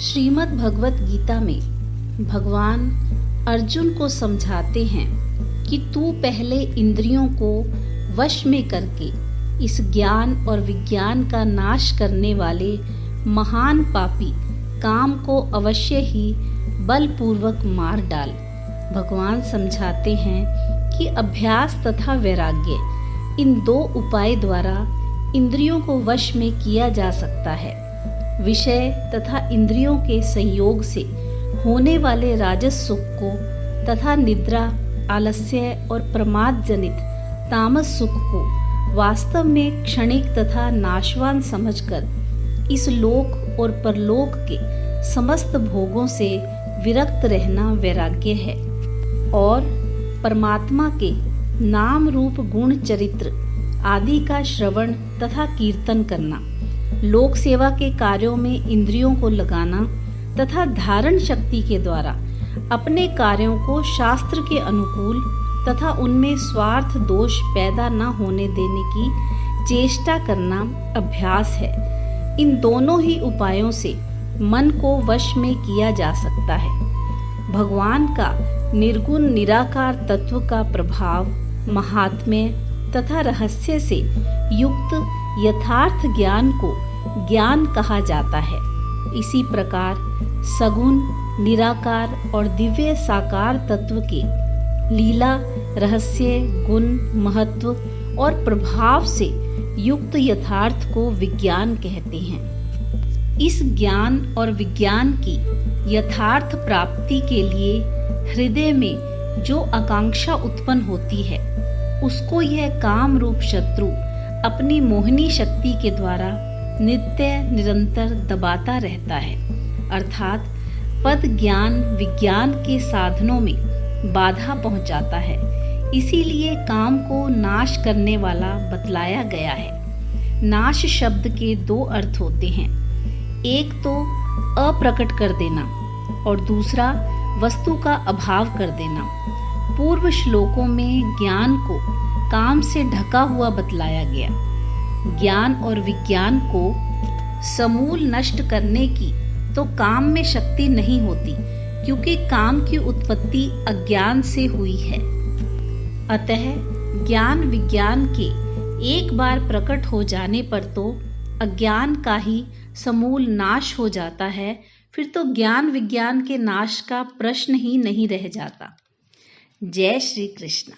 श्रीमद् भगवत गीता में भगवान अर्जुन को समझाते हैं कि तू पहले इंद्रियों को वश में करके इस ज्ञान और विज्ञान का नाश करने वाले महान पापी काम को अवश्य ही बलपूर्वक मार डाल। भगवान समझाते हैं कि अभ्यास तथा वैराग्य इन दो उपाय द्वारा इंद्रियों को वश में किया जा सकता है। विषय तथा इंद्रियों के संयोग से होने वाले राजस सुख को तथा निद्रा, आलस्य और प्रमाद जनित तामस सुख को वास्तव में क्षणिक तथा नाशवान समझकर इस लोक और परलोक के समस्त भोगों से विरक्त रहना वैराग्य है। और परमात्मा के नाम रूप गुण चरित्र आदि का श्रवण तथा कीर्तन करना, लोक सेवा के कार्यों में इंद्रियों को लगाना तथा धारण शक्ति के द्वारा अपने कार्यों को शास्त्र के अनुकूल तथा उनमें स्वार्थ दोष पैदा न होने देने की चेष्टा करना अभ्यास है। इन दोनों ही उपायों से मन को वश में किया जा सकता है। भगवान का निर्गुण निराकार तत्व का प्रभाव, महात्म्य तथा रहस्य से युक्त यथार्थ ज्ञान को ज्ञान कहा जाता है। इसी प्रकार सगुण, निराकार और दिव्य साकार तत्व के लीला, रहस्य, गुण, महत्व और प्रभाव से युक्त यथार्थ को विज्ञान कहते हैं। इस ज्ञान और विज्ञान की यथार्थ प्राप्ति के लिए हृदय में जो आकांक्षा उत्पन्न होती है, उसको यह काम रूप शत्रु अपनी मोहिनी शक्ति के द्वारा नित्य निरंतर दबाता रहता है। अर्थात पद ज्ञान विज्ञान के साधनों में बाधा पहुंचाता है। इसीलिए काम को नाश करने वाला बतलाया गया है। नाश शब्द के दो अर्थ होते हैं, एक तो अप्रकट कर देना और दूसरा वस्तु का अभाव कर देना। पूर्व श्लोकों में ज्ञान को काम से ढका हुआ बतलाया गया। ज्ञान और विज्ञान को समूल नष्ट करने की तो काम में शक्ति नहीं होती, क्योंकि काम की उत्पत्ति अज्ञान से हुई है। अतः ज्ञान विज्ञान के एक बार प्रकट हो जाने पर तो अज्ञान का ही समूल नाश हो जाता है। फिर तो ज्ञान विज्ञान के नाश का प्रश्न ही नहीं रह जाता। जय श्री कृष्ण।